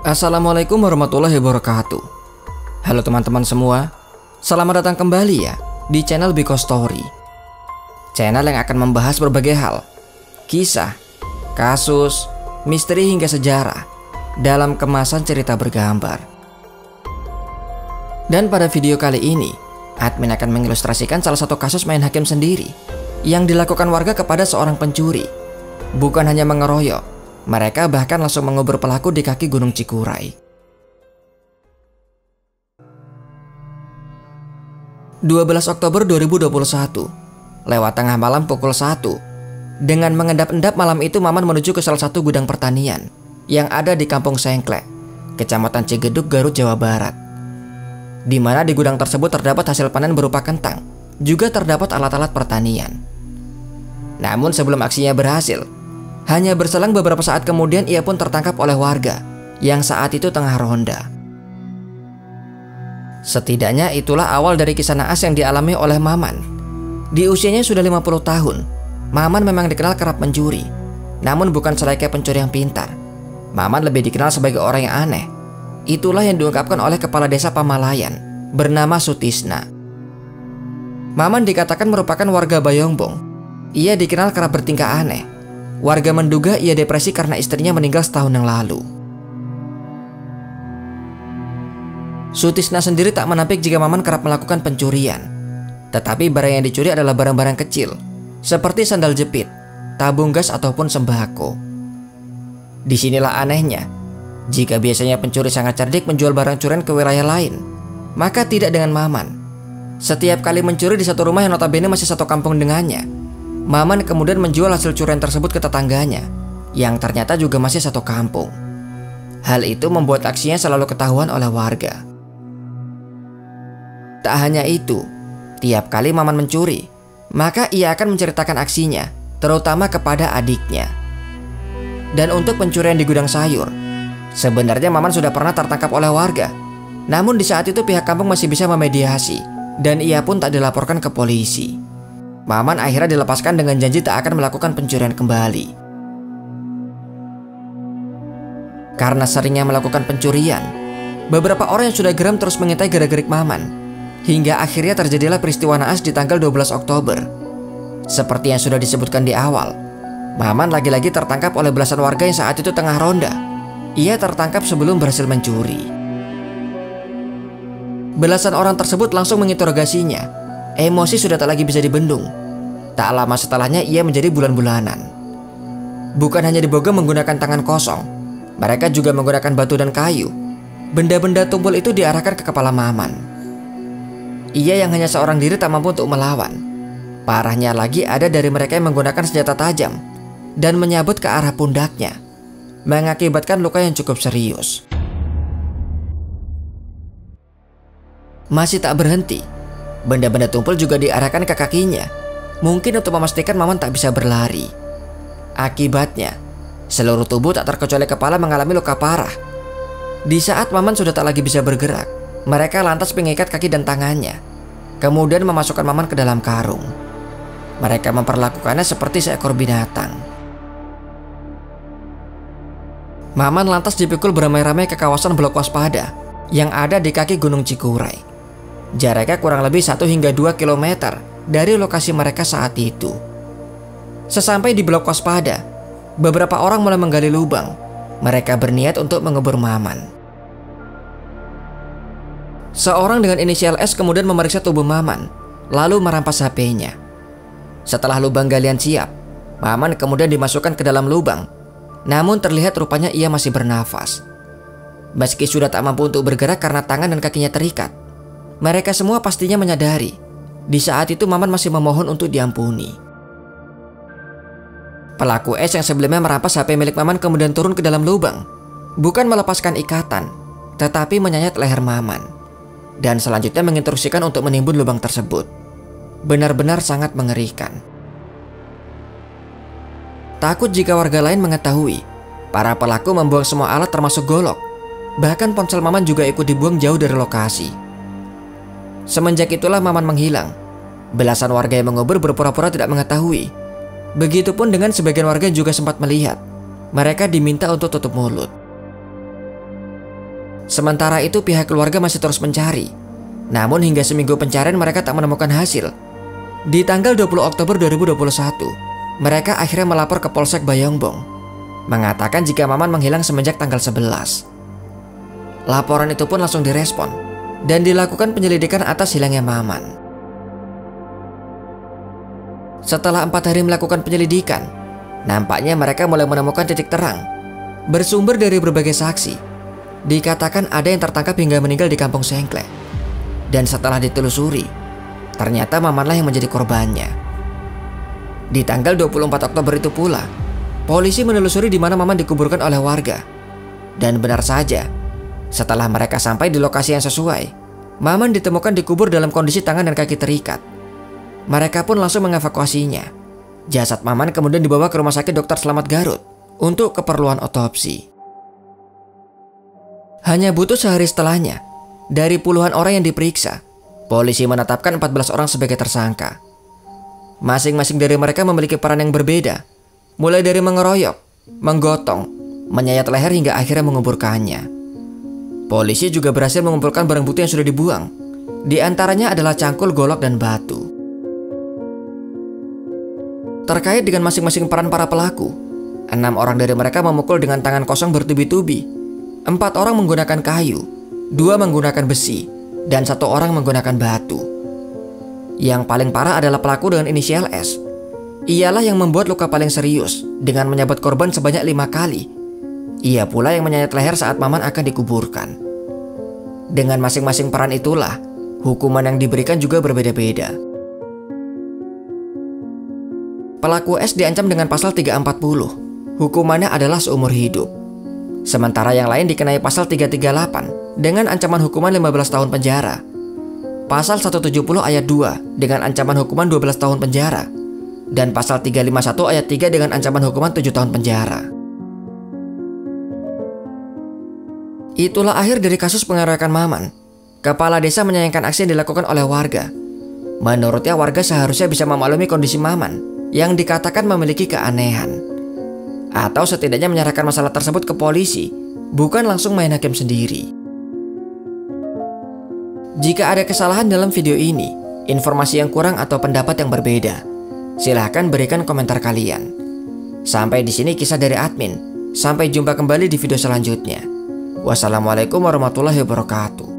Assalamualaikum warahmatullahi wabarakatuh. Halo teman-teman semua, selamat datang kembali ya di channel Biko Story. Channel yang akan membahas berbagai hal, kisah, kasus, misteri hingga sejarah dalam kemasan cerita bergambar. Dan pada video kali ini, admin akan mengilustrasikan salah satu kasus main hakim sendiri yang dilakukan warga kepada seorang pencuri. Bukan hanya mengeroyok, mereka bahkan langsung mengubur pelaku di kaki Gunung Cikuray. 12 Oktober 2021, lewat tengah malam pukul 1, dengan mengendap-endap malam itu Maman menuju ke salah satu gudang pertanian yang ada di Kampung Sengklek, Kecamatan Cigedug, Garut, Jawa Barat. Di mana di gudang tersebut terdapat hasil panen berupa kentang, juga terdapat alat-alat pertanian. Namun sebelum aksinya berhasil, hanya berselang beberapa saat kemudian ia pun tertangkap oleh warga yang saat itu tengah ronda. Setidaknya itulah awal dari kisah naas yang dialami oleh Maman. Di usianya sudah 50 tahun, Maman memang dikenal kerap mencuri. Namun bukan selayaknya pencuri yang pintar. Maman lebih dikenal sebagai orang yang aneh. Itulah yang diungkapkan oleh kepala desa Pamalayan bernama Sutisna. Maman dikatakan merupakan warga Bayongbong. Ia dikenal kerap bertingkah aneh. Warga menduga ia depresi karena istrinya meninggal setahun yang lalu. Sutisna sendiri tak menampik jika Maman kerap melakukan pencurian. Tetapi barang yang dicuri adalah barang-barang kecil, seperti sandal jepit, tabung gas ataupun sembako. Disinilah anehnya, jika biasanya pencuri sangat cerdik menjual barang curian ke wilayah lain, maka tidak dengan Maman. Setiap kali mencuri di satu rumah yang notabene masih satu kampung dengannya, Maman kemudian menjual hasil curian tersebut ke tetangganya, yang ternyata juga masih satu kampung. Hal itu membuat aksinya selalu ketahuan oleh warga. Tak hanya itu, tiap kali Maman mencuri, maka ia akan menceritakan aksinya, terutama kepada adiknya. Dan untuk pencurian di gudang sayur, sebenarnya Maman sudah pernah tertangkap oleh warga. Namun di saat itu pihak kampung masih bisa memediasi, dan ia pun tak dilaporkan ke polisi. Maman akhirnya dilepaskan dengan janji tak akan melakukan pencurian kembali. Karena seringnya melakukan pencurian, beberapa orang yang sudah geram terus mengintai gerak-gerik Maman, hingga akhirnya terjadilah peristiwa naas di tanggal 12 Oktober. Seperti yang sudah disebutkan di awal, Maman lagi-lagi tertangkap oleh belasan warga yang saat itu tengah ronda. Ia tertangkap sebelum berhasil mencuri. Belasan orang tersebut langsung menginterogasinya. Emosi sudah tak lagi bisa dibendung. Tak lama setelahnya ia menjadi bulan-bulanan. Bukan hanya dibogem menggunakan tangan kosong, mereka juga menggunakan batu dan kayu. Benda-benda tumpul itu diarahkan ke kepala Maman. Ia yang hanya seorang diri tak mampu untuk melawan. Parahnya lagi ada dari mereka yang menggunakan senjata tajam dan menyabut ke arah pundaknya, mengakibatkan luka yang cukup serius. Masih tak berhenti, benda-benda tumpul juga diarahkan ke kakinya, mungkin untuk memastikan Maman tak bisa berlari. Akibatnya, seluruh tubuh tak terkecuali kepala mengalami luka parah. Di saat Maman sudah tak lagi bisa bergerak, mereka lantas mengikat kaki dan tangannya, kemudian memasukkan Maman ke dalam karung. Mereka memperlakukannya seperti seekor binatang. Maman lantas dipikul beramai-ramai ke kawasan blok waspada yang ada di kaki Gunung Cikuray. Jaraknya kurang lebih 1 hingga 2 km dari lokasi mereka saat itu. Sesampai di blok waspada, beberapa orang mulai menggali lubang. Mereka berniat untuk mengubur Maman. Seorang dengan inisial S kemudian memeriksa tubuh Maman, lalu merampas HP-nya. Setelah lubang galian siap, Maman kemudian dimasukkan ke dalam lubang. Namun terlihat rupanya ia masih bernafas. Meski sudah tak mampu untuk bergerak karena tangan dan kakinya terikat, mereka semua pastinya menyadari di saat itu Maman masih memohon untuk diampuni. Pelaku S yang sebelumnya merampas HP milik Maman kemudian turun ke dalam lubang, bukan melepaskan ikatan, tetapi menyayat leher Maman, dan selanjutnya menginstruksikan untuk menimbun lubang tersebut. Benar-benar sangat mengerikan. Takut jika warga lain mengetahui, para pelaku membuang semua alat termasuk golok. Bahkan ponsel Maman juga ikut dibuang jauh dari lokasi. Semenjak itulah Maman menghilang. Belasan warga yang mengubur berpura-pura tidak mengetahui. Begitupun dengan sebagian warga yang juga sempat melihat. Mereka diminta untuk tutup mulut. Sementara itu pihak keluarga masih terus mencari. Namun hingga seminggu pencarian mereka tak menemukan hasil. Di tanggal 20 Oktober 2021, mereka akhirnya melapor ke Polsek Bayongbong, mengatakan jika Maman menghilang semenjak tanggal 11. Laporan itu pun langsung direspon dan dilakukan penyelidikan atas hilangnya Maman. Setelah 4 hari melakukan penyelidikan, nampaknya mereka mulai menemukan titik terang. Bersumber dari berbagai saksi, dikatakan ada yang tertangkap hingga meninggal di Kampung Sengkle. Dan setelah ditelusuri, ternyata Mamanlah yang menjadi korbannya. Di tanggal 24 Oktober itu pula, polisi menelusuri di mana Maman dikuburkan oleh warga. Dan benar saja, setelah mereka sampai di lokasi yang sesuai, Maman ditemukan dikubur dalam kondisi tangan dan kaki terikat. Mereka pun langsung mengevakuasinya. Jasad Maman kemudian dibawa ke Rumah Sakit Dr. Slamet Garut untuk keperluan otopsi. Hanya butuh sehari setelahnya, dari puluhan orang yang diperiksa, polisi menetapkan 14 orang sebagai tersangka. Masing-masing dari mereka memiliki peran yang berbeda, mulai dari mengeroyok, menggotong, menyayat leher hingga akhirnya menguburkannya. Polisi juga berhasil mengumpulkan barang bukti yang sudah dibuang. Di antaranya adalah cangkul, golok, dan batu. Terkait dengan masing-masing peran para pelaku, 6 orang dari mereka memukul dengan tangan kosong bertubi-tubi, 4 orang menggunakan kayu, 2 menggunakan besi, dan 1 orang menggunakan batu. Yang paling parah adalah pelaku dengan inisial S. Ialah yang membuat luka paling serius dengan menyabet korban sebanyak 5 kali. Ia pula yang menyayat leher saat Maman akan dikuburkan. Dengan masing-masing peran itulah, hukuman yang diberikan juga berbeda-beda. Pelaku S diancam dengan pasal 340. Hukumannya adalah seumur hidup. Sementara yang lain dikenai pasal 338 dengan ancaman hukuman 15 tahun penjara. Pasal 170 ayat 2 dengan ancaman hukuman 12 tahun penjara. Dan pasal 351 ayat 3 dengan ancaman hukuman 7 tahun penjara. Itulah akhir dari kasus pengeroyokan Maman. Kepala desa menyayangkan aksi yang dilakukan oleh warga. Menurutnya warga seharusnya bisa memaklumi kondisi Maman yang dikatakan memiliki keanehan, atau setidaknya menyerahkan masalah tersebut ke polisi, bukan langsung main hakim sendiri. Jika ada kesalahan dalam video ini, informasi yang kurang atau pendapat yang berbeda, silahkan berikan komentar kalian. Sampai di sini kisah dari admin. Sampai jumpa kembali di video selanjutnya. Wassalamualaikum warahmatullahi wabarakatuh.